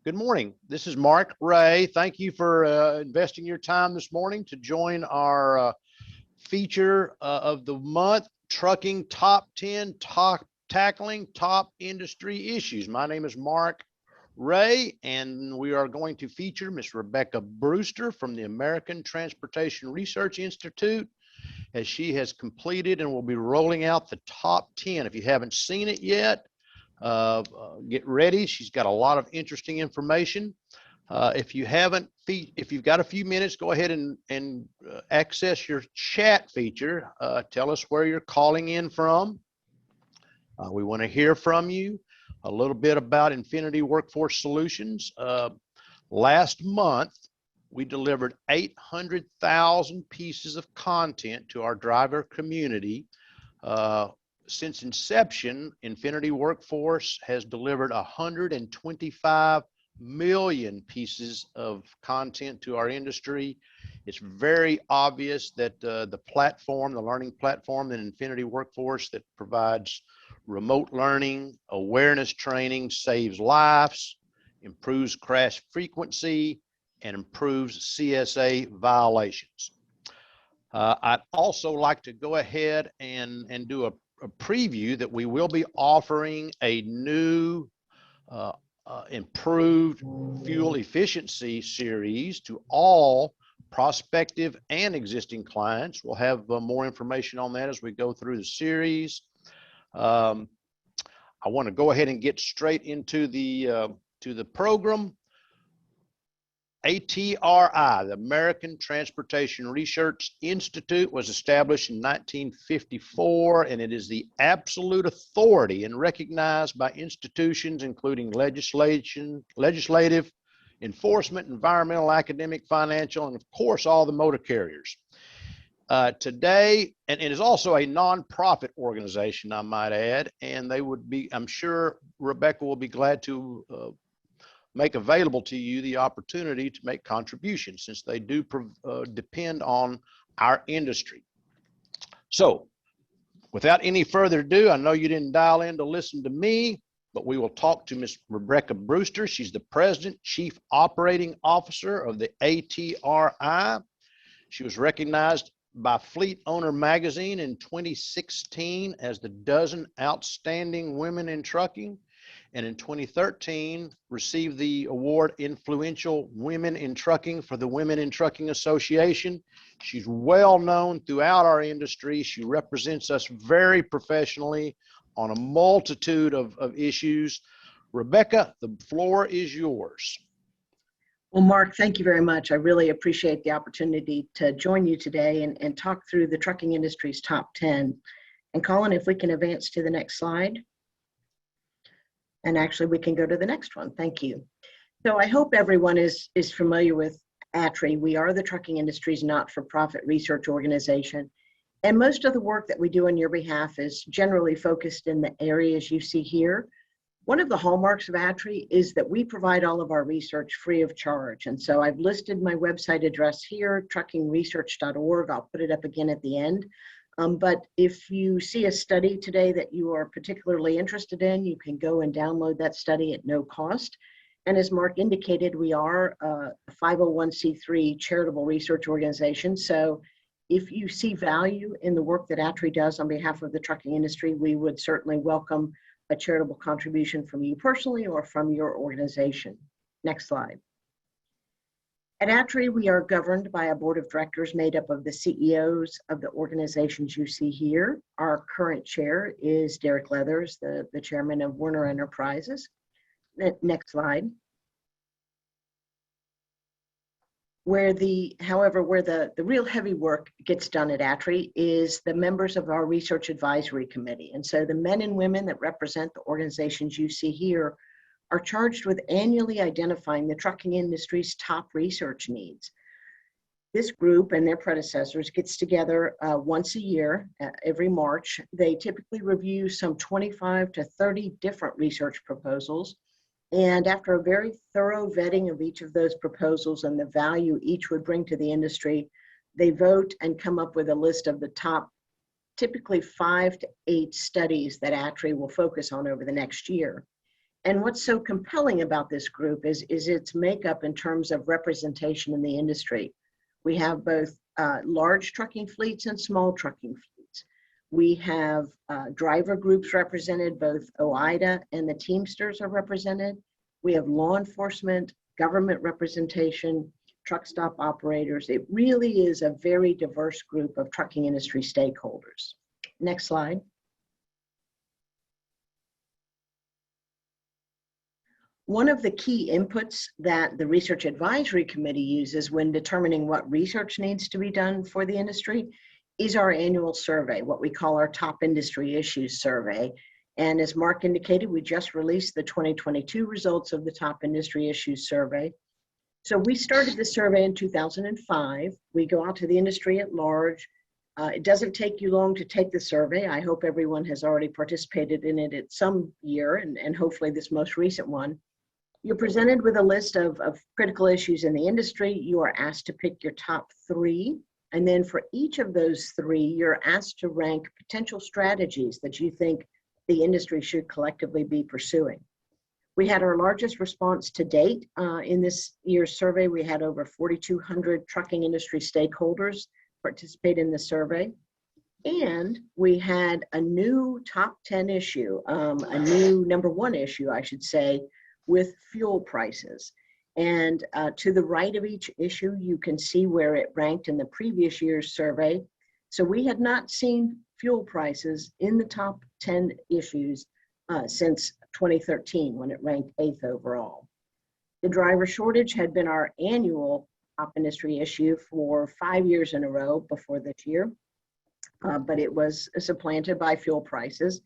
Good morning. This is Mark Rhea. Thank you for investing your time this morning to join our feature of the month, Trucking Top 10 Tackling Top Industry Issues. My name is Mark Rhea, and we are going to feature Miss Rebecca Brewster from the American Transportation Research Institute, as she has completed and will be rolling out the top 10. If you haven't seen it yet, get ready. She's got a lot of interesting information. If you've got a few minutes, go ahead and access your chat feature. Tell us where you're calling in from. We want to hear from you a little bit about Infinity Workforce Solutions. Last month, we delivered 800,000 pieces of content to our driver community. Since inception, Infinity Workforce has delivered 125 million pieces of content to our industry. It's very obvious that the learning platform that Infinity Workforce that provides remote learning, awareness training, saves lives, improves crash frequency, and improves CSA violations. I'd also like to go ahead and do a preview that we will be offering a new improved fuel efficiency series to all prospective and existing clients. We'll have more information on that as we go through the series. I want to go ahead and get straight into the program. ATRI, the American Transportation Research Institute, was established in 1954, and it is the absolute authority and recognized by institutions including legislative, enforcement, environmental, academic, financial, and of course, all the motor carriers. Today, and it is also a nonprofit organization, I might add, and they would be, I'm sure Rebecca will be glad to make available to you the opportunity to make contributions, since they do depend on our industry. So without any further ado, I know you didn't dial in to listen to me, but we will talk to Ms. Rebecca Brewster. She's the President, Chief Operating Officer of the ATRI. She was recognized by Fleet Owner Magazine in 2016 as the dozen outstanding women in trucking, and in 2013 received the award Influential Women in Trucking for the Women in Trucking Association. She's well known throughout our industry. She represents us very professionally on a multitude of issues. Rebecca, the floor is yours. Well, Mark, thank you very much. I really appreciate the opportunity to join you today and talk through the trucking industry's top 10. And Colin, if we can advance to the next slide. And actually, we can go to the next one. Thank you. So I hope everyone is familiar with ATRI. We are the trucking industry's not-for-profit research organization. And most of the work that we do on your behalf is generally focused in the areas you see here. One of the hallmarks of ATRI is that we provide all of our research free of charge. And so I've listed my website address here, truckingresearch.org. I'll put it up again at the end. But if you see a study today that you are particularly interested in, you can go and download that study at no cost. And as Mark indicated, we are a 501c3 charitable research organization. So if you see value in the work that ATRI does on behalf of the trucking industry, we would certainly welcome a charitable contribution from you personally or from your organization. Next slide. At ATRI, we are governed by a board of directors made up of the CEOs of the organizations you see here. Our current chair is Derek Leathers, the chairman of Werner Enterprises. Next slide. However, where the real heavy work gets done at ATRI is the members of our research advisory committee. And so the men and women that represent the organizations you see here are charged with annually identifying the trucking industry's top research needs. This group and their predecessors gets together once a year, every March. They typically review some 25 to 30 different research proposals. And after a very thorough vetting of each of those proposals and the value each would bring to the industry, they vote and come up with a list of the top, typically 5 to 8 studies that ATRI will focus on over the next year. And what's so compelling about this group is its makeup in terms of representation in the industry. We have both large trucking fleets and small trucking fleets. We have driver groups represented, both OIDA and the Teamsters are represented. We have law enforcement, government representation, truck stop operators. It really is a very diverse group of trucking industry stakeholders. Next slide. One of the key inputs that the Research Advisory Committee uses when determining what research needs to be done for the industry is our annual survey, what we call our top industry issues survey. And as Mark indicated, we just released the 2022 results of the top industry issues survey. So we started the survey in 2005. We go out to the industry at large. It doesn't take you long to take the survey. I hope everyone has already participated in it at some year, and hopefully this most recent one. You're presented with a list of critical issues in the industry. You are asked to pick your top 3. And then for each of those 3, you're asked to rank potential strategies that you think the industry should collectively be pursuing. We had our largest response to date in this year's survey. We had over 4,200 trucking industry stakeholders participate in the survey. And we had a new top 10 issue, a new number 1 issue, I should say, with fuel prices. And to the right of each issue, you can see where it ranked in the previous year's survey. So we had not seen fuel prices in the top 10 issues since 2013, when it ranked 8th overall. The driver shortage had been our annual top industry issue for 5 years in a row before this year, but it was supplanted by fuel prices.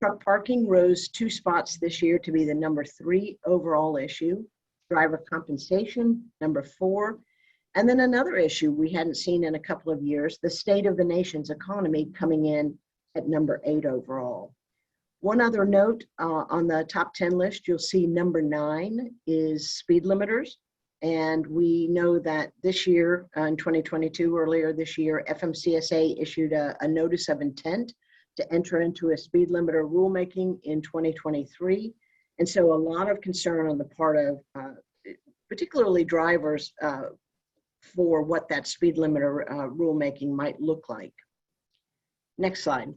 Truck parking rose 2 spots this year to be the number 3 overall issue. Driver compensation, number 4. And then another issue we hadn't seen in a couple of years, the state of the nation's economy, coming in at number 8 overall. One other note on the top 10 list, you'll see number 9 is speed limiters. And we know that this year, in 2022, earlier this year, FMCSA issued a notice of intent to enter into a speed limiter rulemaking in 2023. And so a lot of concern on the part of particularly drivers for what that speed limiter rulemaking might look like. Next slide.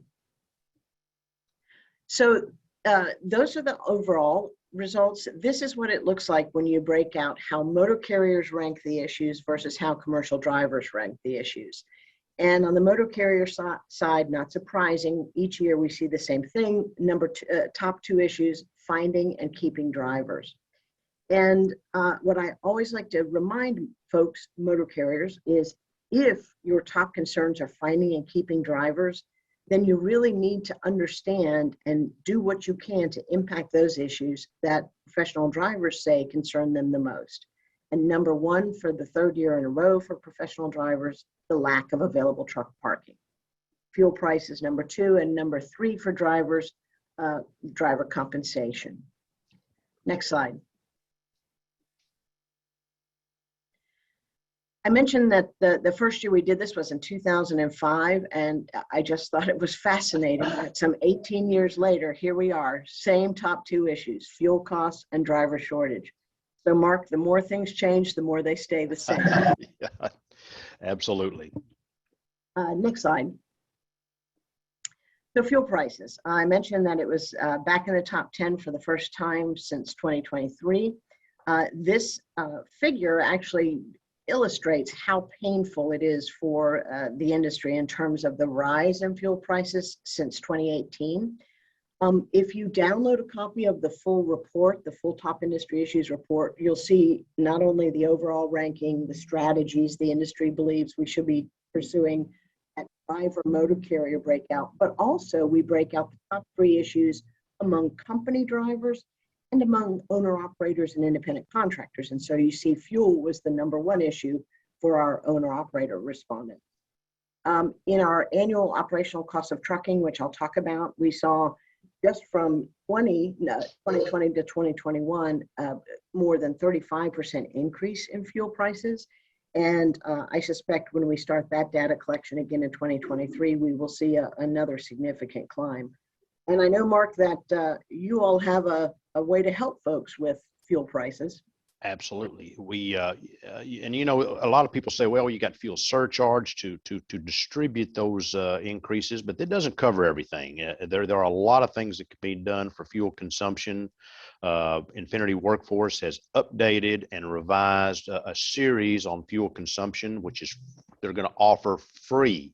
So those are the overall results. This is what it looks like when you break out how motor carriers rank the issues versus how commercial drivers rank the issues. And on the motor carrier side, not surprising, each year we see the same thing. Top 2 issues, finding and keeping drivers. And what I always like to remind folks, motor carriers, is if your top concerns are finding and keeping drivers, then you really need to understand and do what you can to impact those issues that professional drivers say concern them the most. And number 1 for the 3rd year in a row for professional drivers, the lack of available truck parking. Fuel prices, number 2, and number 3 for drivers, driver compensation. Next slide. I mentioned that the first year we did this was in 2005, and I just thought it was fascinating that some 18 years later, here we are, same top 2 issues, fuel costs and driver shortage. So Mark, the more things change, the more they stay the same. Yeah, absolutely. Next slide. So fuel prices. I mentioned that it was back in the top 10 for the first time since 2023. This figure actually illustrates how painful it is for the industry in terms of the rise in fuel prices since 2018. If you download a copy of the full report, the full top industry issues report, you'll see not only the overall ranking, the strategies the industry believes we should be pursuing at driver motor carrier breakout, but also we break out the top 3 issues among company drivers and among owner operators and independent contractors. And so you see fuel was the number 1 issue for our owner operator respondents. In our annual operational cost of trucking, which I'll talk about, we saw just from 2020 to 2021, more than 35% increase in fuel prices. And I suspect when we start that data collection again in 2023, we will see another significant climb. And I know, Mark, that you all have a way to help folks with fuel prices. Absolutely. And you know, a lot of people say, well, you got fuel surcharge to distribute those increases, but that doesn't cover everything. There are a lot of things that can be done for fuel consumption. Infinity Workforce has updated and revised a series on fuel consumption, which is they're going to offer free.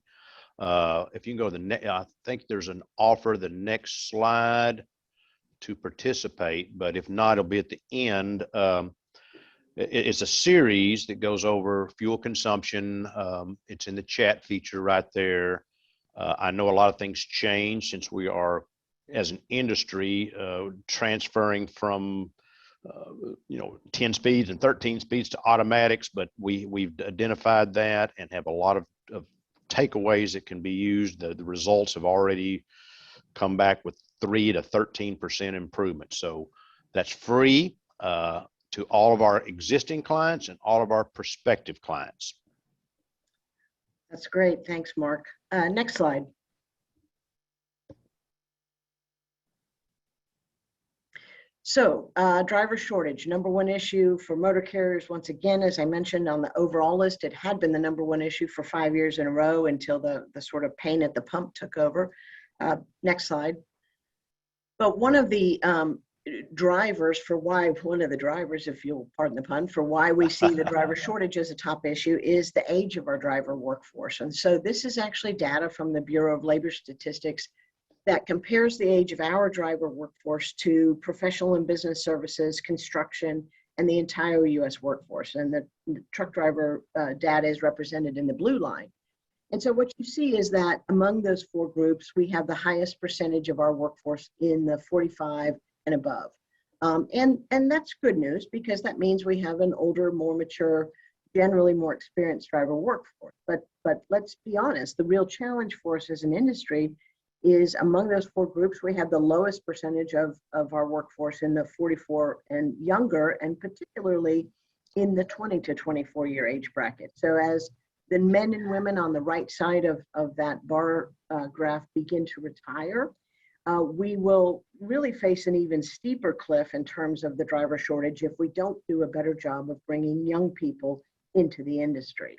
If you can go to I think there's an offer, the next slide, to participate, but if not, it'll be at the end. It's a series that goes over fuel consumption. It's in the chat feature right there. I know a lot of things change since we are, as an industry, transferring from 10 speeds and 13 speeds to automatics, but we've identified that and have a lot of takeaways that can be used. The results have already come back with 3 to 13% improvement. So that's free to all of our existing clients and all of our prospective clients. That's great. Thanks, Mark. Next slide. So driver shortage, #1 issue for motor carriers. Once again, as I mentioned on the overall list, it had been the #1 issue for 5 years in a row until the sort of pain at the pump took over. Next slide. But one of the drivers, if you'll pardon the pun, for why we see the driver shortage as a top issue is the age of our driver workforce. And so this is actually data from the Bureau of Labor Statistics that compares the age of our driver workforce to professional and business services, construction, and the entire U.S. workforce. And the truck driver data is represented in the blue line. And so what you see is that among those 4 groups, we have the highest percentage of our workforce in the 45 and above. And that's good news, because that means we have an older, more mature, generally more experienced driver workforce. But let's be honest, the real challenge for us as an industry is among those 4 groups, we have the lowest percentage of our workforce in the 44 and younger, and particularly in the 20 to 24 year age bracket. So as the men and women on the right side of that bar graph begin to retire, we will really face an even steeper cliff in terms of the driver shortage if we don't do a better job of bringing young people into the industry.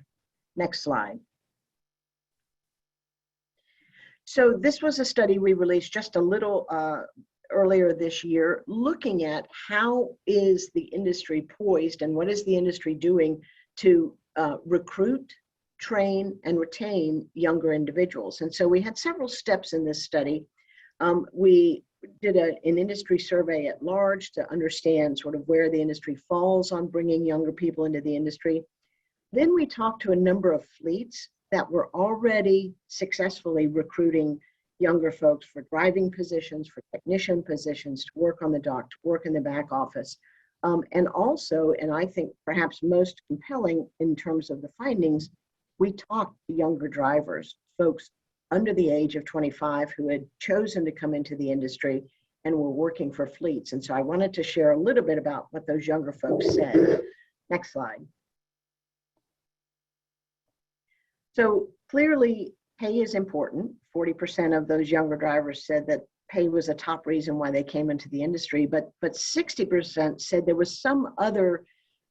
Next slide. So this was a study we released just a little earlier this year, looking at how is the industry poised and what is the industry doing to recruit, train, and retain younger individuals. And so we had several steps in this study. We did an industry survey at large to understand sort of where the industry falls on bringing younger people into the industry. Then we talked to a number of fleets that were already successfully recruiting younger folks for driving positions, for technician positions, to work on the dock, to work in the back office. And also, and I think perhaps most compelling in terms of the findings, we talked to younger drivers, folks under the age of 25 who had chosen to come into the industry and were working for fleets. And so I wanted to share a little bit about what those younger folks said. Next slide. So clearly, pay is important. 40% of those younger drivers said that pay was a top reason why they came into the industry, but 60% said there was some other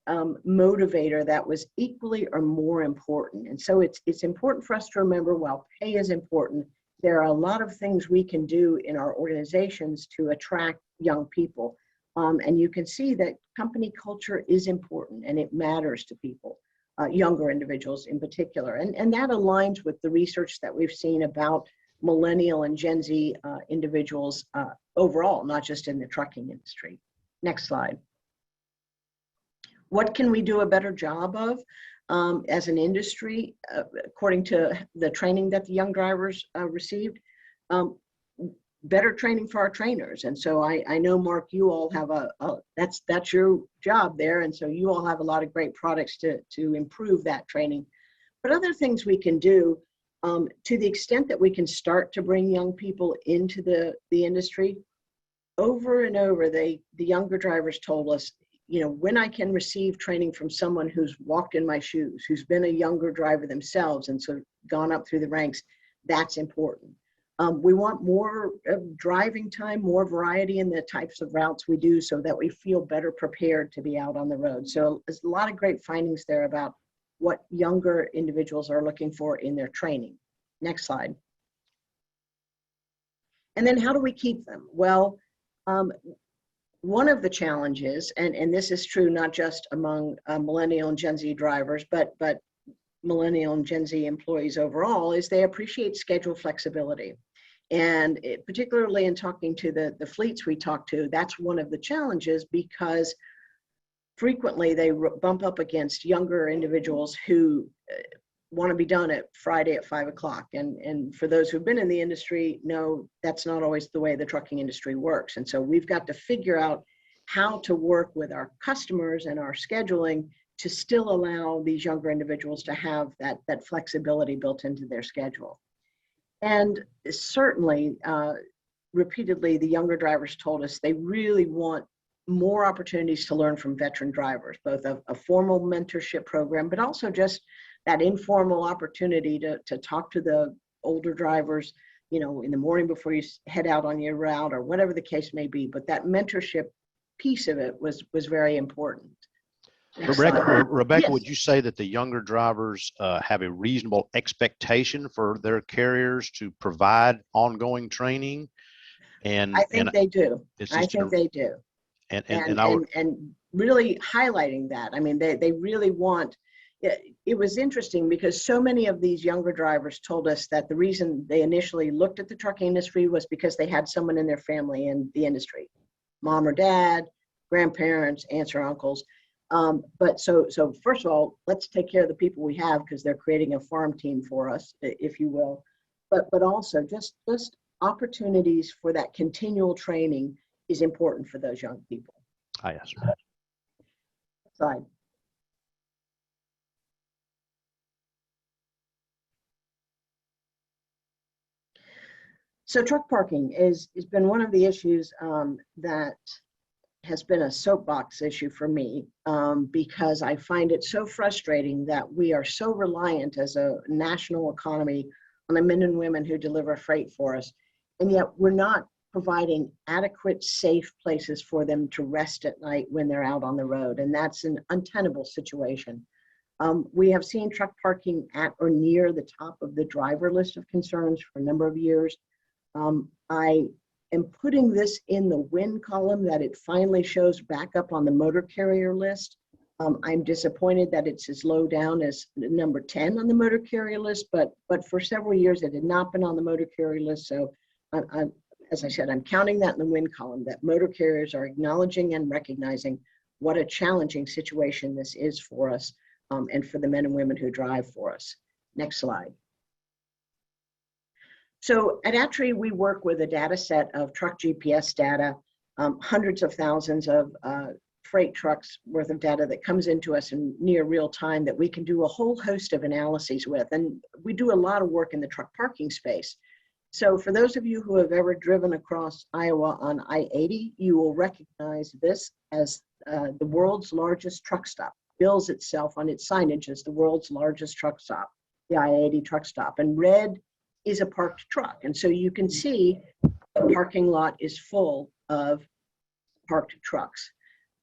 motivator that was equally or more important. And so it's important for us to remember, while pay is important, there are a lot of things we can do in our organizations to attract young people. And you can see that company culture is important and it matters to people, younger individuals in particular. And that aligns with the research that we've seen about millennial and Gen Z individuals overall, not just in the trucking industry. Next slide. What can we do a better job of as an industry, according to the training that the young drivers received? Better training for our trainers. And so I know, Mark, you all have that's your job there. And so you all have a lot of great products to improve that training. But other things we can do, to the extent that we can start to bring young people into the industry, over and over, the younger drivers told us, when I can receive training from someone who's walked in my shoes, who's been a younger driver themselves and sort of gone up through the ranks, that's important. We want more driving time, more variety in the types of routes we do so that we feel better prepared to be out on the road. So there's a lot of great findings there about what younger individuals are looking for in their training. Next slide. And then how do we keep them? Well, one of the challenges, and this is true not just among millennial and Gen Z drivers, but millennial and Gen Z employees overall, is they appreciate schedule flexibility. And particularly in talking to the fleets we talk to, that's one of the challenges, because frequently they bump up against younger individuals who want to be done at Friday at 5 o'clock. And for those who've been in the industry, know that's not always the way the trucking industry works. And so we've got to figure out how to work with our customers and our scheduling to still allow these younger individuals to have that flexibility built into their schedule. And certainly, repeatedly, the younger drivers told us they really want more opportunities to learn from veteran drivers, both a formal mentorship program, but also just that informal opportunity to talk to the older drivers, you know, in the morning before you head out on your route or whatever the case may be. But that mentorship piece of it was very important. Rebecca, Yes. would you say that the younger drivers have a reasonable expectation for their carriers to provide ongoing training? And I think they do. I think they do. And really highlighting that. I mean, they really want. It was interesting because so many of these younger drivers told us that the reason they initially looked at the trucking industry was because they had someone in their family in the industry, mom or dad, grandparents, aunts or uncles. But so first of all, let's take care of the people we have, because they're creating a farm team for us, if you will. But also just opportunities for that continual training is important for those young people. yes. Slide. So truck parking has been one of the issues that has been a soapbox issue for me, because I find it so frustrating that we are so reliant as a national economy on the men and women who deliver freight for us, and yet we're not providing adequate, safe places for them to rest at night when they're out on the road, and that's an untenable situation. We have seen truck parking at or near the top of the driver list of concerns for a number of years. I am putting this in the win column that it finally shows back up on the motor carrier list. I'm disappointed that it's as low down as number 10 on the motor carrier list, but for several years it had not been on the motor carrier list. So as I said, I'm counting that in the win column, that motor carriers are acknowledging and recognizing what a challenging situation this is for us, and for the men and women who drive for us. Next slide. So at ATRI, we work with a data set of truck GPS data, hundreds of thousands of freight trucks worth of data that comes into us in near real time that we can do a whole host of analyses with. And we do a lot of work in the truck parking space. So for those of you who have ever driven across Iowa on I-80, you will recognize this as the world's largest truck stop. Bills itself on its signage as the world's largest truck stop, the I-80 truck stop. And red is a parked truck. And so you can see the parking lot is full of parked trucks.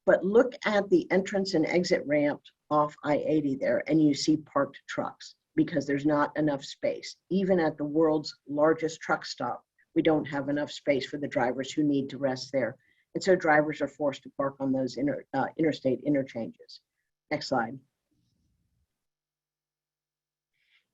But look at the entrance and exit ramp off I-80 there, and you see parked trucks because there's not enough space. Even at the world's largest truck stop, we don't have enough space for the drivers who need to rest there. And so drivers are forced to park on those interstate interchanges. Next slide.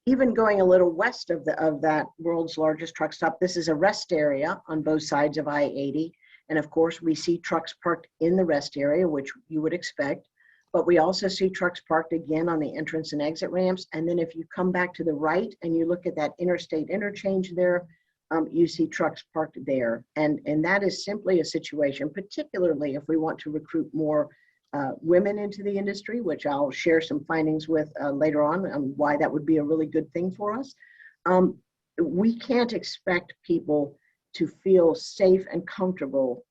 Even going a little west of that world's largest truck stop, this is a rest area on both sides of I-80. And of course, we see trucks parked in the rest area, which you would expect, but we also see trucks parked again on the entrance and exit ramps. And then if you come back to the right and you look at that interstate interchange there, you see trucks parked there. And that is simply a situation, particularly if we want to recruit more women into the industry, which I'll share some findings with later on why that would be a really good thing for us. We can't expect people to feel safe and comfortable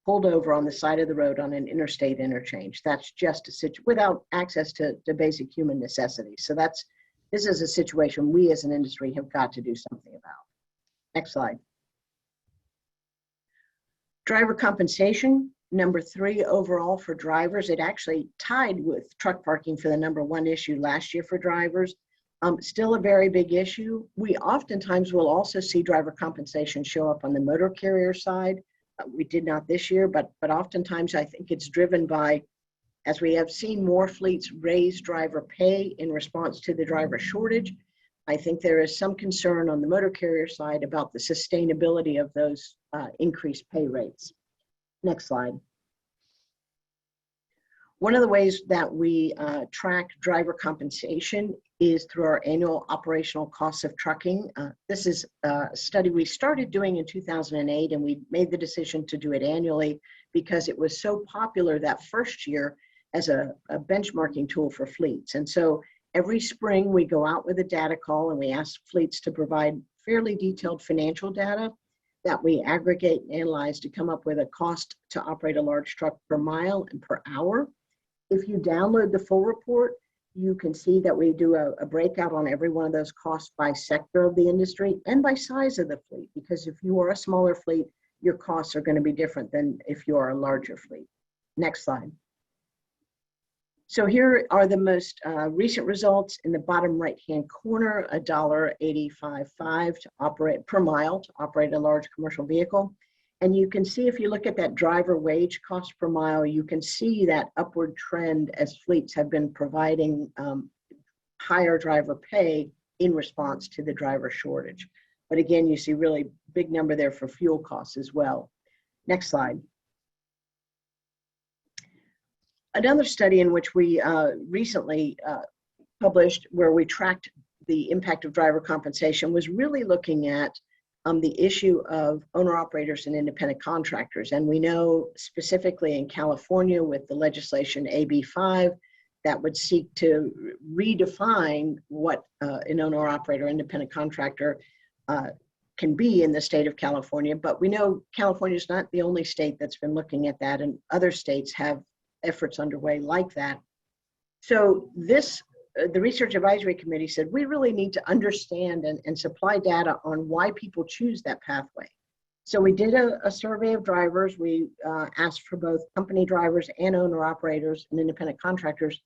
pulled over on the side of the road on an interstate interchange. That's just a situation without access to basic human necessities. So this is a situation we as an industry have got to do something about. Next slide. Driver compensation, number 3 overall for drivers. It actually tied with truck parking for the number 1 issue last year for drivers. Still a very big issue. We oftentimes will also see driver compensation show up on the motor carrier side. We did not this year, but oftentimes I think it's driven by, as we have seen more fleets raise driver pay in response to the driver shortage, I think there is some concern on the motor carrier side about the sustainability of those increased pay rates. Next slide. One of the ways that we track driver compensation is through our annual operational costs of trucking. This is a study we started doing in 2008, and we made the decision to do it annually because it was so popular that first year as a benchmarking tool for fleets. And so every spring we go out with a data call and we ask fleets to provide fairly detailed financial data that we aggregate and analyze to come up with a cost to operate a large truck per mile and per hour. If you download the full report, you can see that we do a breakout on every one of those costs by sector of the industry and by size of the fleet, because if you are a smaller fleet, your costs are going to be different than if you are a larger fleet. Next slide. So here are the most recent results. In the bottom right-hand corner, $1.855 to operate per mile to operate a large commercial vehicle. And you can see, if you look at that driver wage cost per mile, you can see that upward trend as fleets have been providing higher driver pay in response to the driver shortage. But again, you see really big number there for fuel costs as well. Next slide. Another study in which we recently published, where we tracked the impact of driver compensation, was really looking at the issue of owner-operators and independent contractors. And we know specifically in California with the legislation AB 5 that would seek to redefine what an owner-operator independent contractor can be in the state of California. But we know California is not the only state that's been looking at that, and other states have efforts underway like that. So this, the Research Advisory Committee said, we really need to understand and supply data on why people choose that pathway. So we did a survey of drivers. We asked for both company drivers and owner-operators and independent contractors,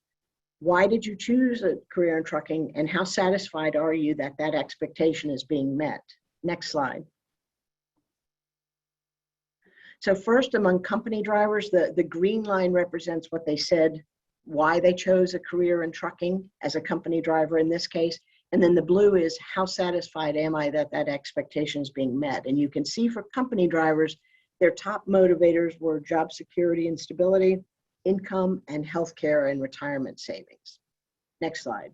why did you choose a career in trucking, and how satisfied are you that that expectation is being met? Next slide. So first, among company drivers, the green line represents what they said, why they chose a career in trucking as a company driver in this case. And then the blue is, how satisfied am I that that expectation is being met? And you can see for company drivers, their top motivators were job security and stability, income, and healthcare and retirement savings. Next slide.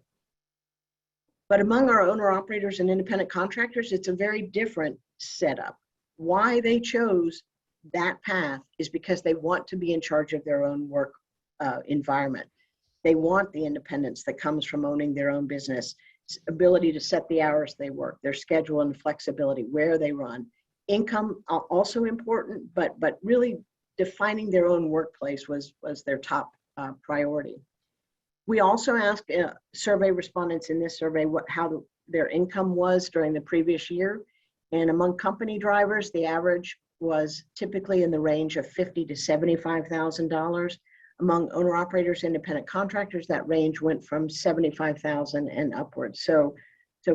But among our owner-operators and independent contractors, it's a very different setup. Why they chose that path is because they want to be in charge of their own work environment. They want the independence that comes from owning their own business, ability to set the hours they work, their schedule and flexibility, where they run. Income also important, but really defining their own workplace was their top priority. We also asked survey respondents in this survey how their income was during the previous year. And among company drivers, the average was typically in the range of $50,000 to $75,000. Among owner-operators, independent contractors, that range went from $75,000 and upwards. So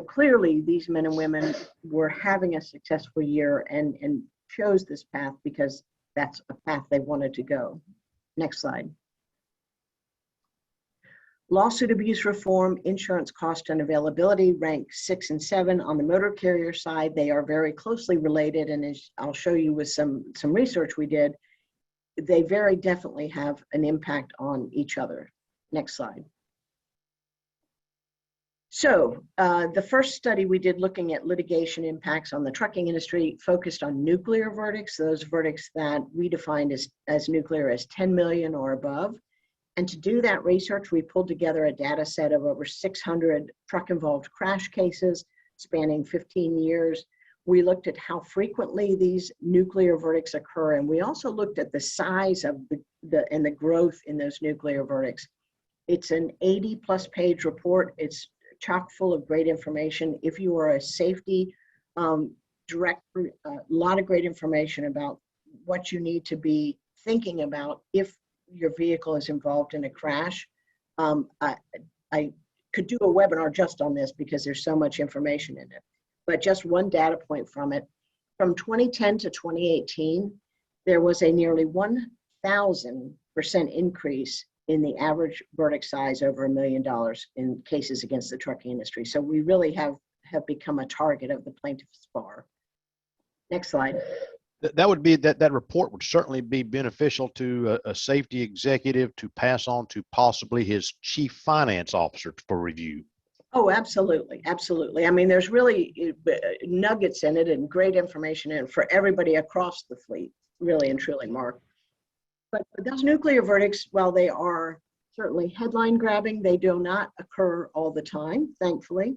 clearly, these men and women were having a successful year and chose this path because that's a path they wanted to go. Next slide. Lawsuit abuse reform, insurance cost and availability rank 6 and 7. On the motor carrier side, they are very closely related, and as I'll show you with some research we did, they very definitely have an impact on each other. Next slide. So the first study we did looking at litigation impacts on the trucking industry focused on nuclear verdicts, those verdicts that we defined as nuclear as 10 million or above. And to do that research, we pulled together a data set of over 600 truck-involved crash cases spanning 15 years. We looked at how frequently these nuclear verdicts occur, and we also looked at the size of the growth in those nuclear verdicts. It's an 80+ page report. It's chock full of great information. If you are a safety a lot of great information about what you need to be thinking about if your vehicle is involved in a crash. I could do a webinar just on this because there's so much information in it. But just one data point from it. From 2010 to 2018, there was a nearly 1,000% increase in the average verdict size over $1 million in cases against the trucking industry. So we really have become a target of the plaintiff's bar. Next slide. That would be that report would certainly be beneficial to a safety executive to pass on to possibly his chief finance officer for review. Oh, absolutely. Absolutely. I mean, there's really nuggets in it and great information in it for everybody across the fleet, really and truly, Mark. But those nuclear verdicts, while they are certainly headline grabbing, they do not occur all the time, thankfully.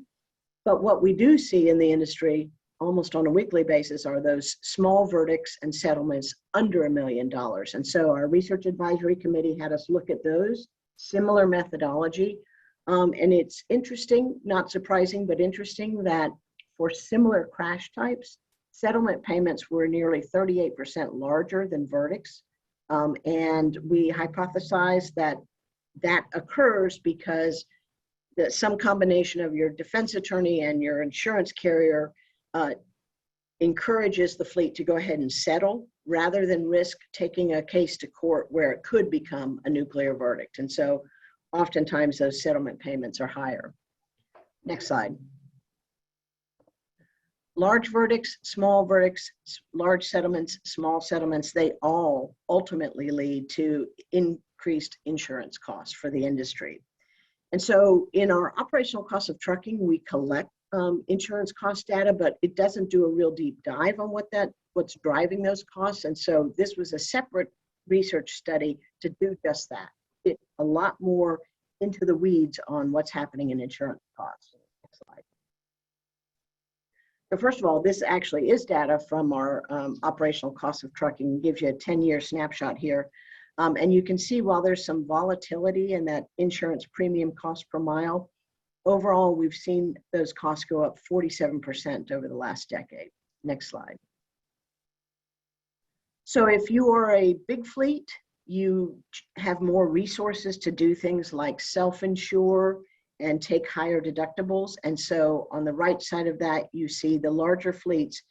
But what we do see in the industry almost on a weekly basis are those small verdicts and settlements under $1 million. And so our research advisory committee had us look at those, similar methodology. And it's interesting, not surprising, but interesting that for similar crash types, settlement payments were nearly 38% larger than verdicts. And we hypothesize that that occurs because some combination of your defense attorney and your insurance carrier encourages the fleet to go ahead and settle rather than risk taking a case to court where it could become a nuclear verdict. And so oftentimes those settlement payments are higher. Next slide. Large verdicts, large settlements, small settlements, they all ultimately lead to increased insurance costs for the industry. And so in our operational costs of trucking, we collect insurance cost data, but it doesn't do a real deep dive on what's driving those costs. And so this was a separate research study to do just that. Get a lot more into the weeds on what's happening in insurance costs. Next slide. So first of all, this actually is data from our operational costs of trucking. It gives you a 10-year snapshot here. And you can see while there's some volatility in that insurance premium cost per mile, overall, we've seen those costs go up 47% over the last decade. Next slide. So if you are a big fleet, you have more resources to do things like self-insure and take higher deductibles. And so on the right side of that, you see the larger fleets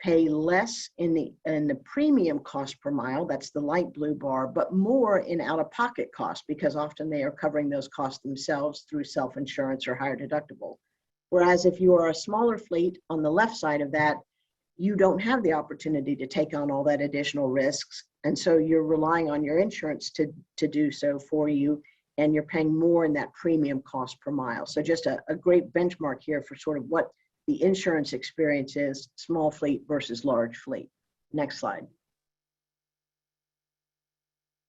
pay less in the premium cost per mile, that's the light blue bar, but more in out-of-pocket costs because often they are covering those costs themselves through self-insurance or higher deductible. Whereas if you are a smaller fleet on the left side of that, you don't have the opportunity to take on all that additional risks. And so you're relying on your insurance to do so for you, and you're paying more in that premium cost per mile. So just a great benchmark here for sort of what the insurance experience is, small fleet versus large fleet. Next slide.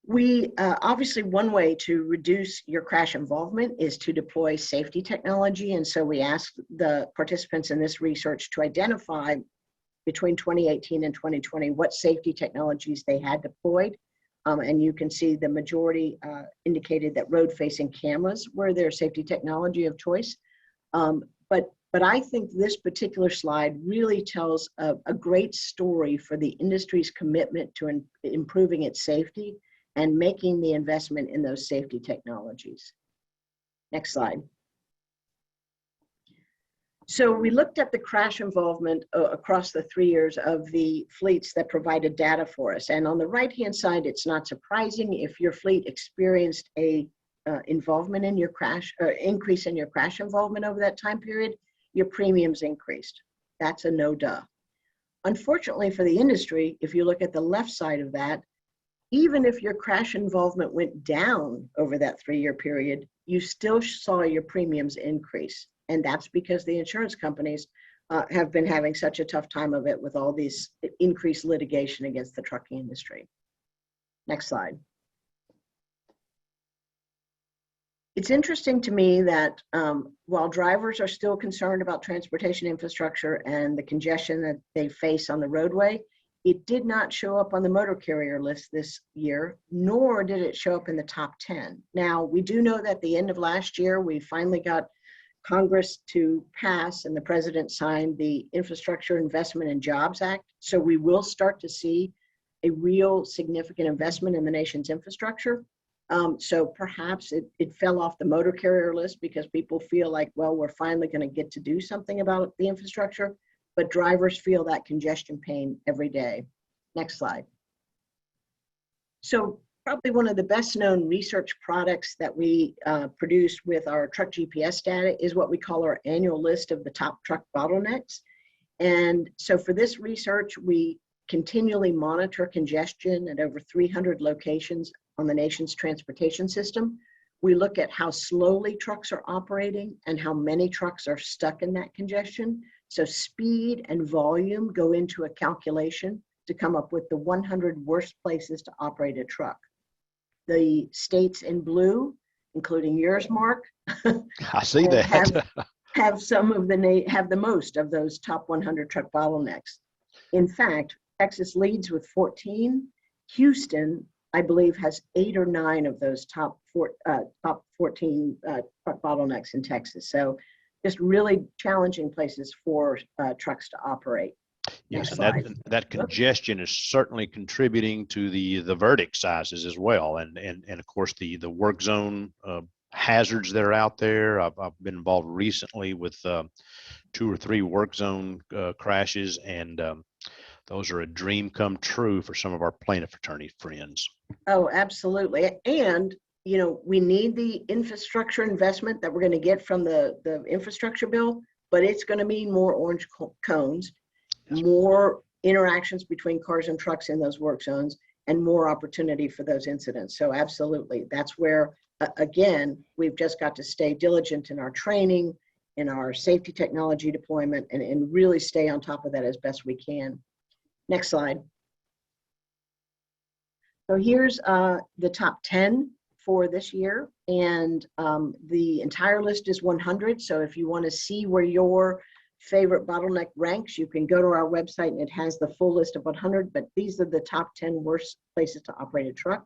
We obviously, one way to reduce your crash involvement is to deploy safety technology. And so we asked the participants in this research to identify between 2018 and 2020 what safety technologies they had deployed. And you can see the majority indicated that road-facing cameras were their safety technology of choice. But I think this particular slide really tells a great story for the industry's commitment to improving its safety and making the investment in those safety technologies. Next slide. So we looked at the crash involvement across the 3 years of the fleets that provided data for us. And on the right-hand side, it's not surprising if your fleet experienced a involvement in your crash, or increase in your crash involvement over that time period, your premiums increased. That's a no-duh. Unfortunately for the industry, if you look at the left side of that, even if your crash involvement went down over that 3-year period, you still saw your premiums increase. And that's because the insurance companies have been having such a tough time of it with all these increased litigation against the trucking industry. Next slide. It's interesting to me that while drivers are still concerned about transportation infrastructure and the congestion that they face on the roadway, it did not show up on the motor carrier list this year, nor did it show up in the top 10. Now, we do know that at the end of last year, we finally got Congress to pass and the president signed the Infrastructure Investment and Jobs Act. So we will start to see a real significant investment in the nation's infrastructure. So perhaps it fell off the motor carrier list because people feel like, well, we're finally going to get to do something about the infrastructure, but drivers feel that congestion pain every day. Next slide. So probably one of the best known research products that we produce with our truck GPS data is what we call our annual list of the top truck bottlenecks. And so for this research, we continually monitor congestion at over 300 locations on the nation's transportation system. We look at how slowly trucks are operating and how many trucks are stuck in that congestion. So speed and volume go into a calculation to come up with the 100 worst places to operate a truck. The states in blue, including yours, Mark, I see that. have the most of those top 100 truck bottlenecks. In fact, Texas leads with 14. Houston, I believe, has 8 or 9 of those top 14 truck bottlenecks in Texas. So just really challenging places for trucks to operate. Yes, and that congestion is certainly contributing to the verdict sizes as well, and of course the work zone hazards that are out there. I've been involved recently with 2 or 3 work zone crashes, and those are a dream come true for some of our plaintiff fraternity friends. Oh, absolutely. And you know, we need the infrastructure investment that we're going to get from the infrastructure bill, but it's going to mean more orange cones, more interactions between cars and trucks in those work zones, and more opportunity for those incidents. So absolutely, that's where, again, we've just got to stay diligent in our training, in our safety technology deployment, and really stay on top of that as best we can. Next slide. So here's the top 10 for this year, and the entire list is 100. So if you want to see where your favorite bottleneck ranks, you can go to our website and it has the full list of 100, but these are the top 10 worst places to operate a truck.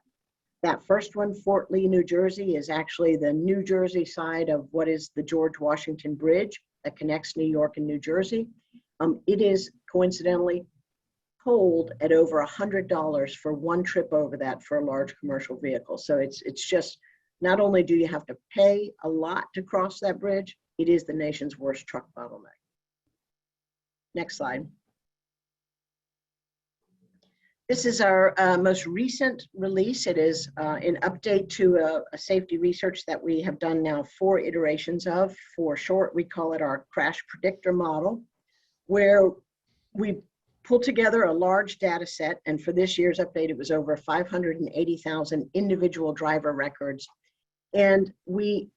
That first one, Fort Lee, New Jersey, is actually the New Jersey side of what is the George Washington Bridge that connects New York and New Jersey. It is coincidentally tolled at over $100 for one trip over that for a large commercial vehicle. So it's just, not only do you have to pay a lot to cross that bridge, it is the nation's worst truck bottleneck. Next slide. This is our most recent release. It is an update to a safety research that we have done now 4 iterations of. For short, we call it our crash predictor model, where we pulled together a large data set. And for this year's update, it was over 580,000 individual driver records. And we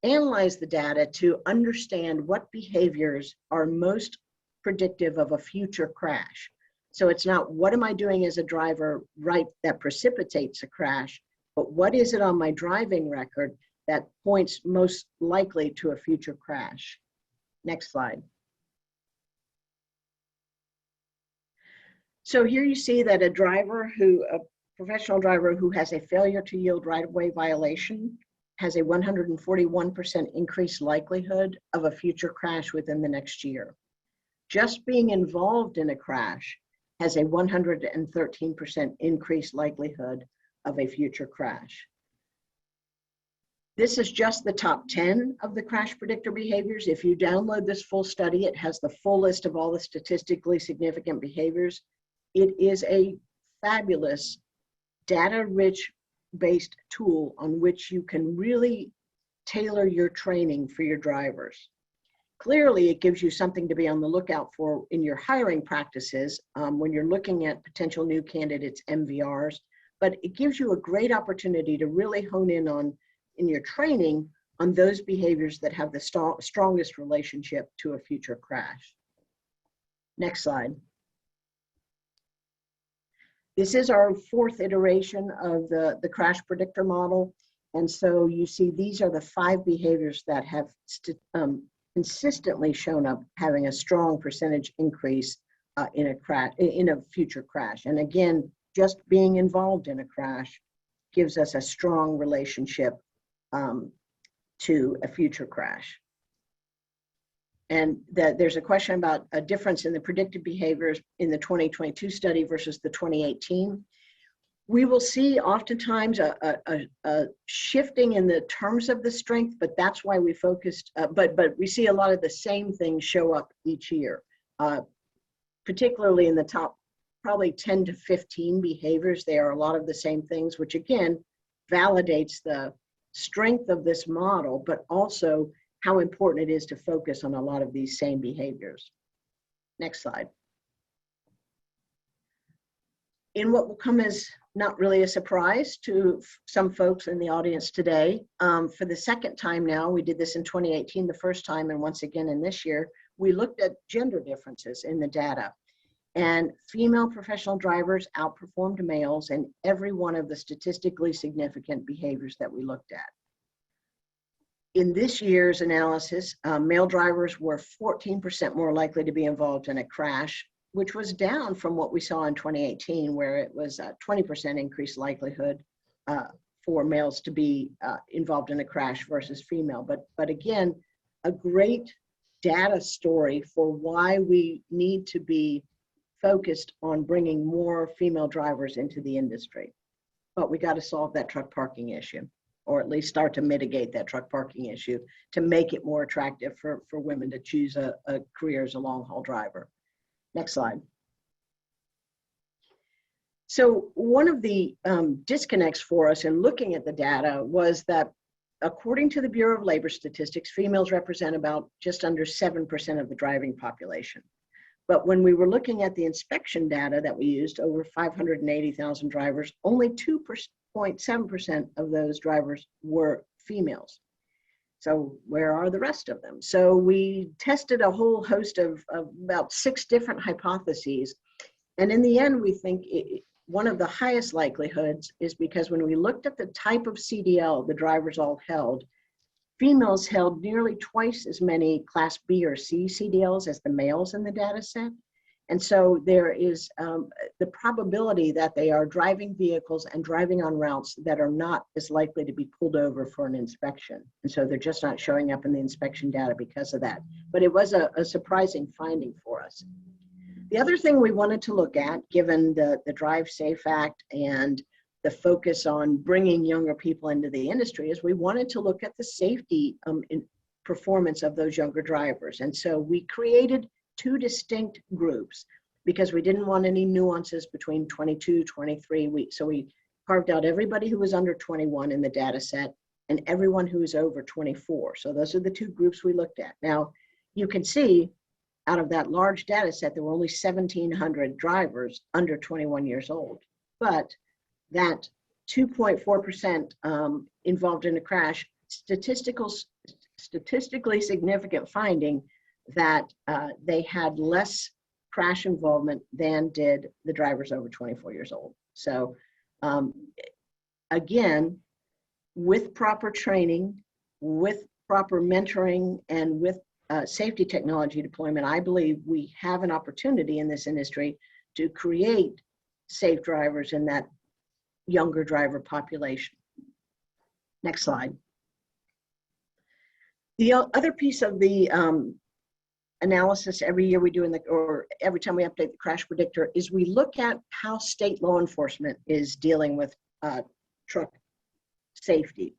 analyzed the data to understand what behaviors are most predictive of a future crash. So it's not what am I doing as a driver right that precipitates a crash, but what is it on my driving record that points most likely to a future crash. Next slide. So here you see that a professional driver who has a failure to yield right-of-way violation has a 141% increased likelihood of a future crash within the next year. Just being involved in a crash has a 113% increased likelihood of a future crash. This is just the top 10 of the crash predictor behaviors. If you download this full study, it has the full list of all the statistically significant behaviors. It is a fabulous data-rich based tool on which you can really tailor your training for your drivers. Clearly, it gives you something to be on the lookout for in your hiring practices when you're looking at potential new candidates, MVRs, but it gives you a great opportunity to really hone in your training on those behaviors that have the strongest relationship to a future crash. Next slide. This is our 4th iteration of the crash predictor model. And so you see these are the 5 behaviors that have consistently shown up having a strong percentage increase in a future crash. And again, just being involved in a crash gives us a strong relationship to a future crash. and that there's a question about a difference in the predicted behaviors in the 2022 study versus the 2018. We will see oftentimes a shifting in the terms of the strength, but that's why we focused, but we see a lot of the same things show up each year, particularly in the top probably 10 to 15 behaviors. They are a lot of the same things, which again validates the strength of this model, but also how important it is to focus on a lot of these same behaviors. Next slide. In what will come as not really a surprise to some folks in the audience today, for the second time now, we did this in 2018 the first time, and once again in this year, we looked at gender differences in the data. And female professional drivers outperformed males in every one of the statistically significant behaviors that we looked at. In this year's analysis, male drivers were 14% more likely to be involved in a crash, which was down from what we saw in 2018, where it was a 20% increased likelihood for males to be involved in a crash versus female. But again, a great data story for why we need to be focused on bringing more female drivers into the industry. But we got to solve that truck parking issue, or at least start to mitigate that truck parking issue to make it more attractive for women to choose a career as a long-haul driver. Next slide. So one of the disconnects for us in looking at the data was that according to the Bureau of Labor Statistics, females represent about just under 7% of the driving population. But when we were looking at the inspection data that we used, over 580,000 drivers, only 2.7% of those drivers were females. So where are the rest of them? So we tested a whole host of about 6 different hypotheses. And in the end, we think one of the highest likelihoods is because when we looked at the type of CDL the drivers all held, females held nearly twice as many Class B or C CDLs as the males in the data set. And so there is the probability that they are driving vehicles and driving on routes that are not as likely to be pulled over for an inspection. And so they're just not showing up in the inspection data because of that. But it was a surprising finding for us. The other thing we wanted to look at, given the Drive Safe Act and the focus on bringing younger people into the industry, is we wanted to look at the safety performance of those younger drivers. And so we created 2 distinct groups because we didn't want any nuances between 22, 23. So we carved out everybody who was under 21 in the data set and everyone who was over 24. So those are the 2 groups we looked at. Now, you can see out of that large data set, there were only 1,700 drivers under 21 years old. But that 2.4% involved in a crash, statistically significant finding that they had less crash involvement than did the drivers over 24 years old. So again, with proper training, with proper mentoring, and with safety technology deployment, I believe we have an opportunity in this industry to create safe drivers in that younger driver population. Next slide. The other piece of the analysis every year we do or every time we update the crash predictor is we look at how state law enforcement is dealing with truck safety.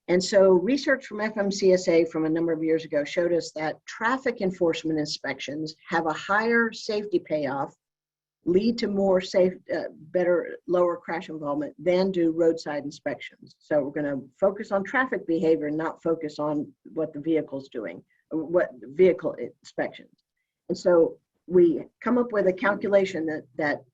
And so research from FMCSA from a number of years ago showed us that traffic enforcement inspections have a higher safety payoff, lead to more safe, better, lower crash involvement than do roadside inspections. So we're going to focus on traffic behavior, not focus on what the vehicle's doing, what vehicle inspections. And so we come up with a calculation that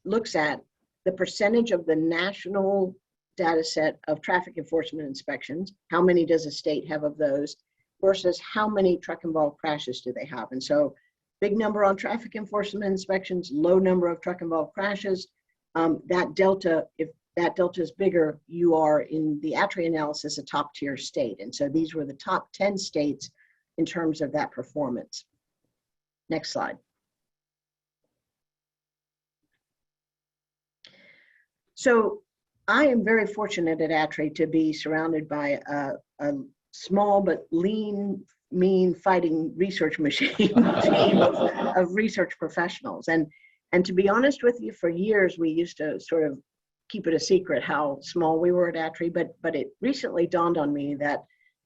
looks at the percentage of the national data set of traffic enforcement inspections, how many does a state have of those, versus how many truck involved crashes do they have. And so big number on traffic enforcement inspections, low number of truck involved crashes. That delta, if that delta is bigger, you are in the ATRI analysis a top tier state. And so these were the top 10 states in terms of that performance. Next slide. So I am very fortunate at ATRI to be surrounded by a small but lean mean fighting research machine team of research professionals. And to be honest with you, for years, we used to sort of keep it a secret how small we were at ATRI, but it recently dawned on me that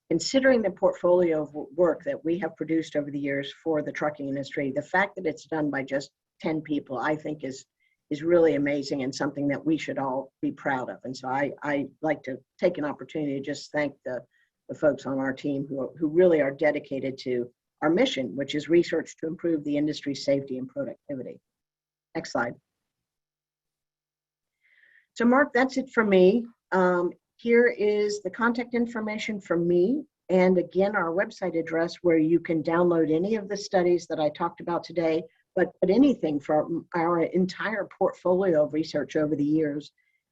considering the portfolio of work that we have produced over the years for the trucking industry, the fact that it's done by just 10 people, I think is really amazing and something that we should all be proud of. And so I like to take an opportunity to just thank the folks on our team who really are dedicated to our mission, which is research to improve the industry's safety and productivity. Next slide. So Mark, that's it for me. Here is the contact information for me, and again, our website address where you can download any of the studies that I talked about today, but anything from our entire portfolio of research over the years.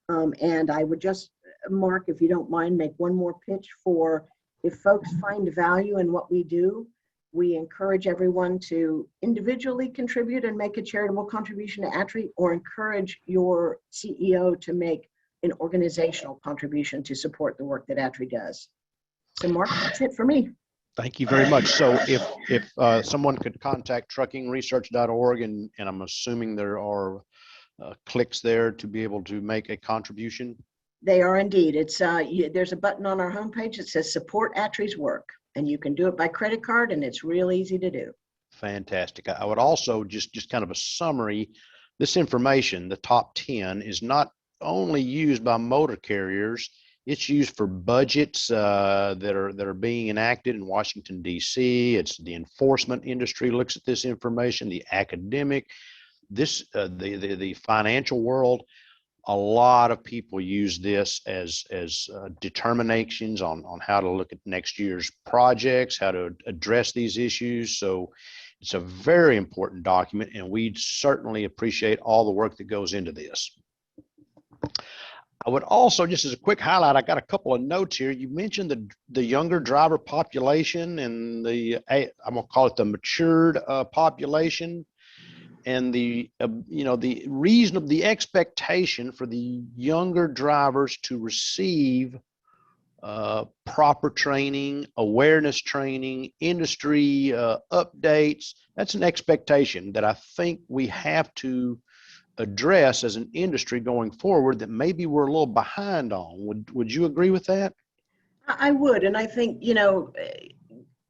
And I would just, Mark, if you don't mind, make one more pitch for if folks find value in what we do, we encourage everyone to individually contribute and make a charitable contribution to ATRI, or encourage your CEO to make an organizational contribution to support the work that ATRI does. So Mark, that's it for me. Thank you very much. So if someone could contact truckingresearch.org, and I'm assuming there are clicks there to be able to make a contribution. They are indeed. It's there's a button on our homepage that says support ATRI's work, and you can do it by credit card, and it's real easy to do. Fantastic. I would also just kind of a summary, this information, the top 10, is not only used by motor carriers, it's used for budgets that are being enacted in Washington, D.C. It's the enforcement industry looks at this information, the academic, the financial world. A lot of people use this as determinations on how to look at next year's projects, how to address these issues. So it's a very important document, and we certainly appreciate all the work that goes into this. I would also, just as a quick highlight, I got a couple of notes here. You mentioned the younger driver population and I'm gonna call it the matured population, and the reason of the expectation for the younger drivers to receive proper training, awareness training, industry updates. That's an expectation that I think we have to address as an industry going forward that maybe we're a little behind on. Would you agree with that? I would, and I think,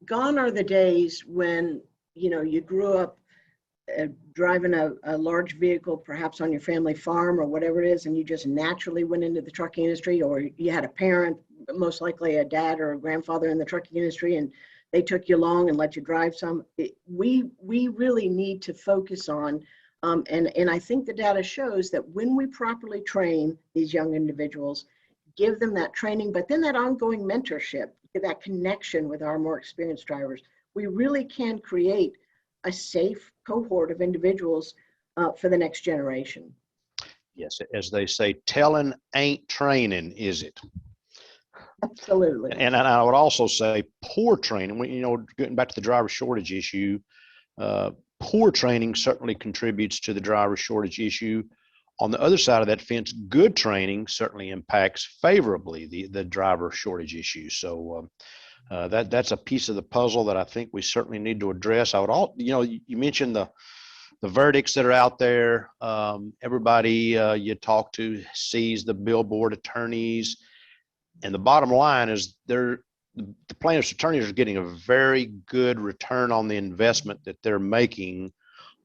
gone are the days when, you grew up driving a large vehicle, perhaps on your family farm or whatever it is, and you just naturally went into the trucking industry, or you had a parent, most likely a dad or a grandfather in the trucking industry, and they took you along and let you drive some. We really need to focus on and I think the data shows that when we properly train these young individuals, give them that training, but then that ongoing mentorship, that connection with our more experienced drivers, we really can create a safe cohort of individuals for the next generation. Yes, as they say, telling ain't training, is it? Absolutely. And I would also say poor training, getting back to the driver shortage issue, poor training certainly contributes to the driver shortage issue. On the other side of that fence, good training certainly impacts favorably the driver shortage issue. So that's a piece of the puzzle that I think we certainly need to address. I would you mentioned the verdicts that are out there. Everybody you talk to sees the billboard attorneys, and the bottom line is the plaintiff's attorneys are getting a very good return on the investment that they're making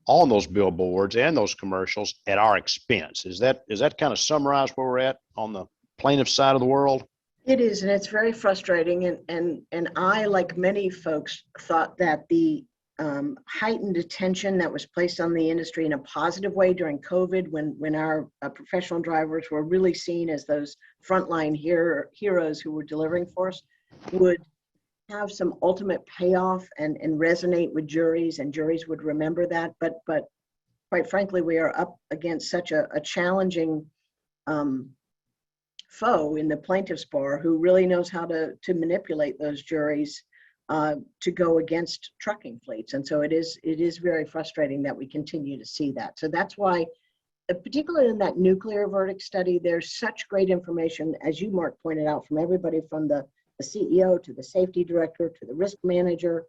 on those billboards and those commercials at our expense. Is that kind of summarize where we're at on the plaintiff side of the world? It is, and it's very frustrating. And I, like many folks, thought that the heightened attention that was placed on the industry in a positive way during COVID, when our professional drivers were really seen as those frontline heroes who were delivering for us, would have some ultimate payoff and resonate with juries, and juries would remember that. But quite frankly, we are up against such a challenging foe in the plaintiff's bar who really knows how to manipulate those juries to go against trucking fleets. And so it is very frustrating that we continue to see that. So that's why, particularly in that nuclear verdict study, there's such great information, as you, Mark, pointed out, from everybody from the the CEO to the safety director to the risk manager.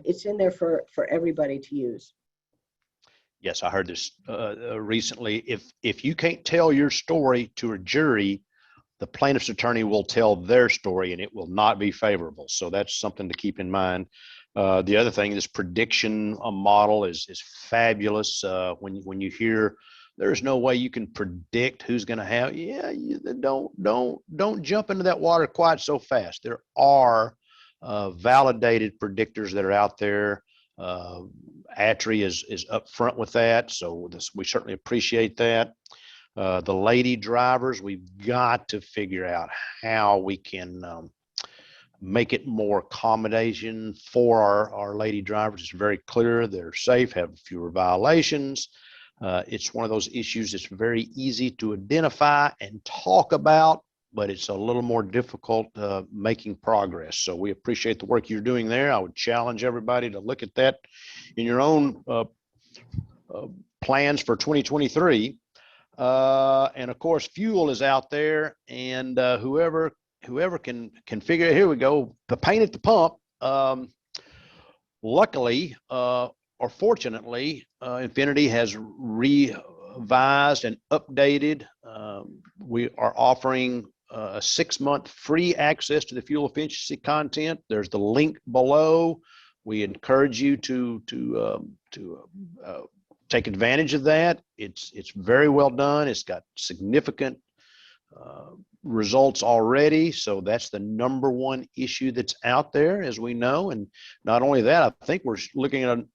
It's in there for everybody to use. Yes, I heard this recently. If you can't tell your story to a jury, the plaintiff's attorney will tell their story and it will not be favorable. So that's something to keep in mind. The other thing, this prediction model is fabulous. When you hear there's no way you can predict who's going to have, don't jump into that water quite so fast. There are validated predictors that are out there. ATRI is up front with that, so we certainly appreciate that. The lady drivers, we've got to figure out how we can make it more accommodation for our lady drivers. It's very clear they're safe, have fewer violations. It's one of those issues that's very easy to identify and talk about, but it's a little more difficult making progress. So we appreciate the work you're doing there. I would challenge everybody to look at that in your own plans for 2023. And of course, fuel is out there, and whoever can figure it. Here we go. The paint at the pump. Luckily, or fortunately, Infinity has revised and updated. We are offering a 6-month free access to the fuel efficiency content. There's the link below. We encourage you to take advantage of that. It's very well done. It's got significant results already. So that's the number one issue that's out there, as we know. And not only that, I think we're looking at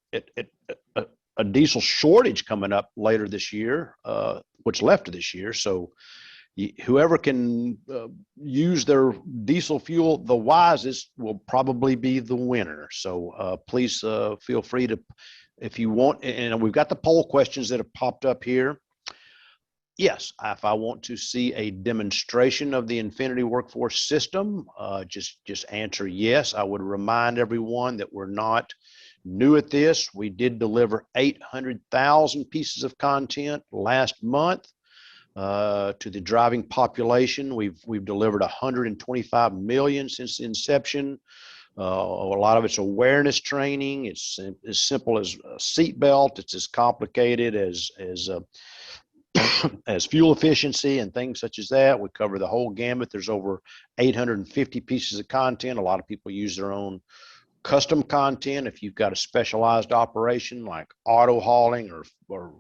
a diesel shortage coming up later this year, what's left of this year. So whoever can use their diesel fuel the wisest will probably be the winner. So please feel free to, if you want, and we've got the poll questions that have popped up here. Yes, if I want to see a demonstration of the Infinity Workforce System, just answer yes. I would remind everyone that we're not new at this. We did deliver 800,000 pieces of content last month to the driving population. We've delivered 125 million since inception. A lot of it's awareness training. It's as simple as a seatbelt. It's as complicated as fuel efficiency and things such as that. We cover the whole gamut. There's over 850 pieces of content. A lot of people use their own custom content. If you've got a specialized operation like auto hauling or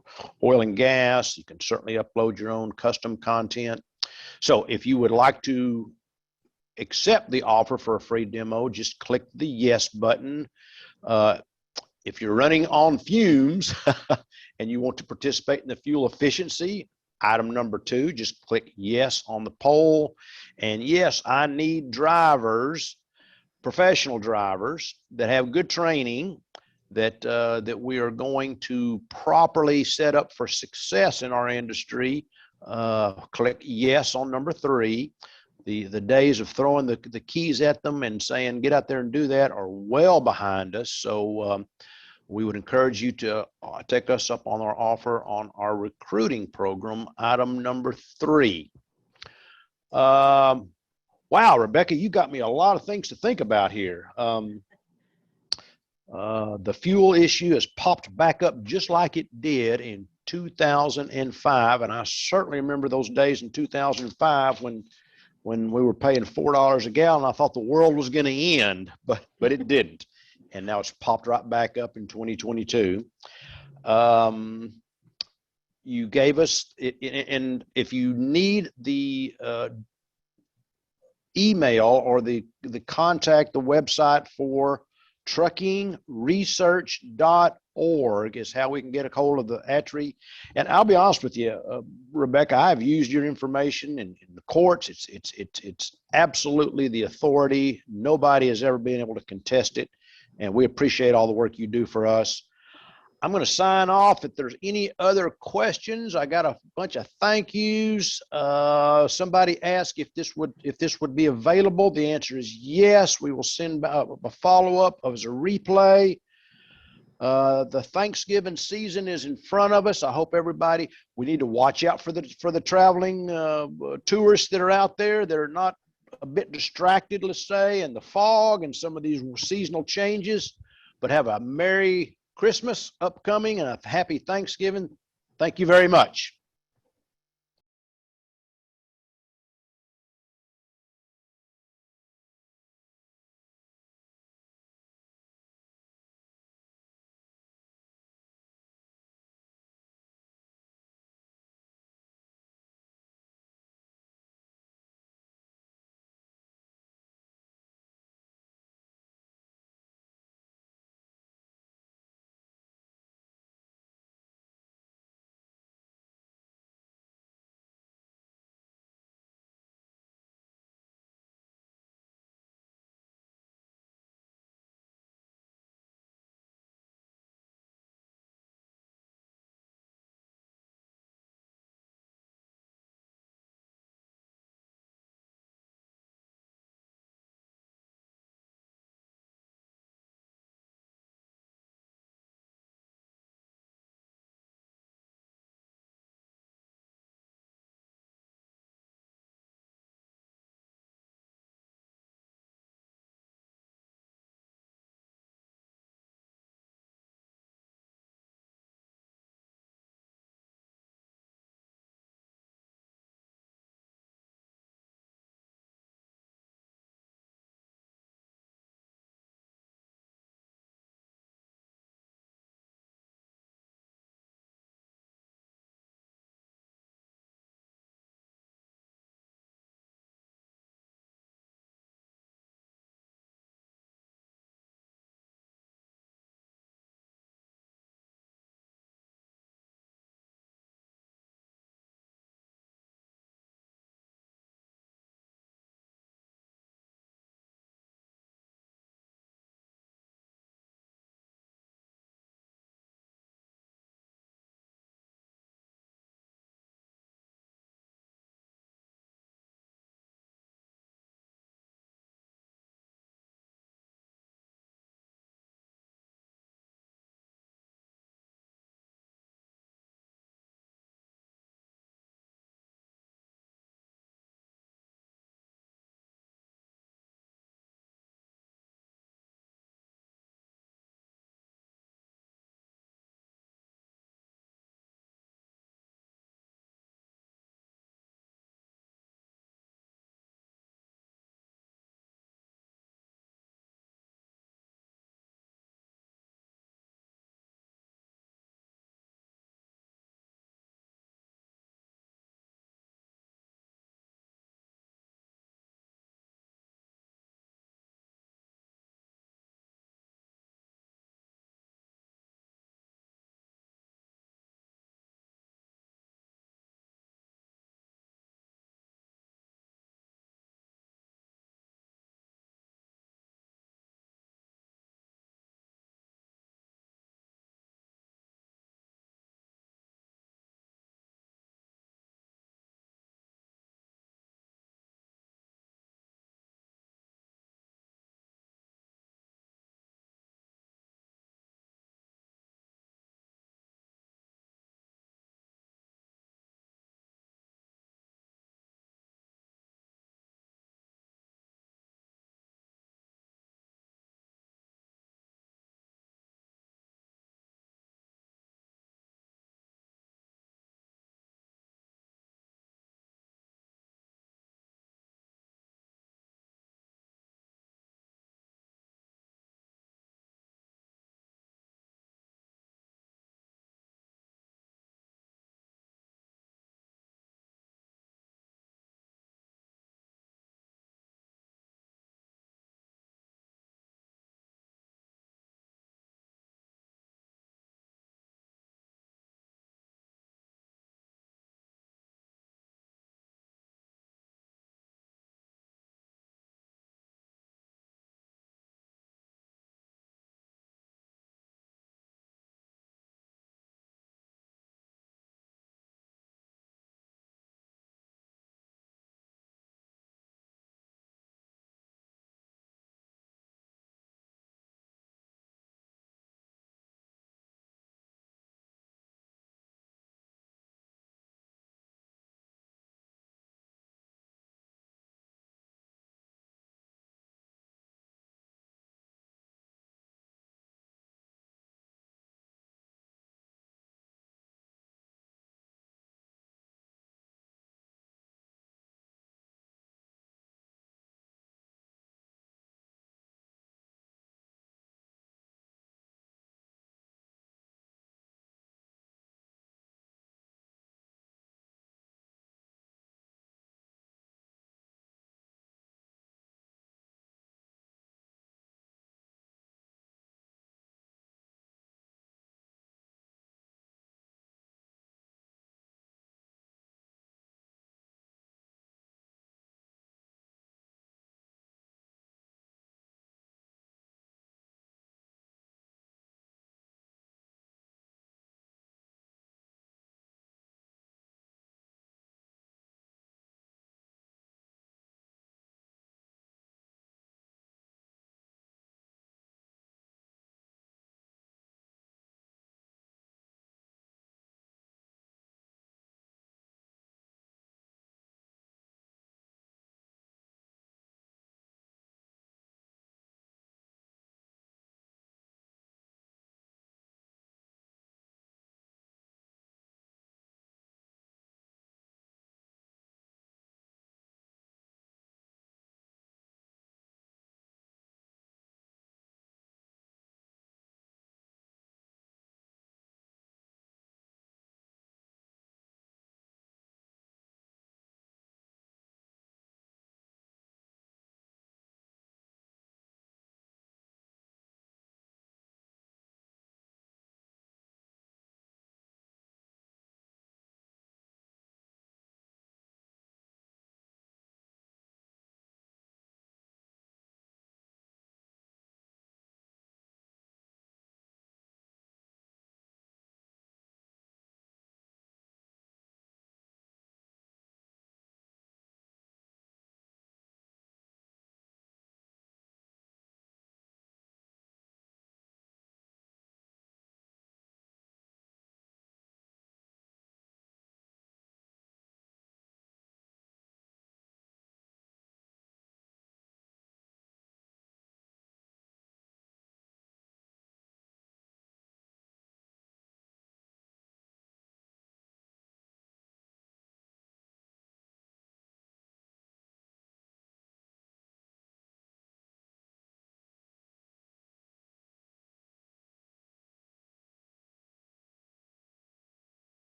oil and gas, you can certainly upload your own custom content. So if you would like to accept the offer for a free demo, just click the yes button. If you're running on fumes and you want to participate in the fuel efficiency, item number 2, just click yes on the poll. And yes, I need drivers, professional drivers that have good training, that we are going to properly set up for success in our industry. Click yes on number 3. The days of throwing the keys at them and saying, get out there and do that, are well behind us. So we would encourage you to take us up on our offer on our recruiting program, item number 3. Wow, Rebecca, you got me a lot of things to think about here. The fuel issue has popped back up just like it did in 2005. And I certainly remember those days in 2005 when we were paying $4 a gallon. I thought the world was going to end, but it didn't. And now it's popped right back up in 2022. You gave us, and if you need the email or the contact, the website for truckingresearch.org is how we can get a hold of the ATRI. And I'll be honest with you, Rebecca, I've used your information in the courts. It's absolutely the authority. Nobody has ever been able to contest it. And we appreciate all the work you do for us. I'm going to sign off. If there's any other questions, I got a bunch of thank yous. Somebody asked if this would be available. The answer is yes. We will send a follow-up as a replay. The Thanksgiving season is in front of us. I hope we need to watch out for the traveling tourists that are out there. They're not a bit distracted, let's say, in the fog and some of these seasonal changes, but have a Merry Christmas upcoming and a happy Thanksgiving. Thank you very much.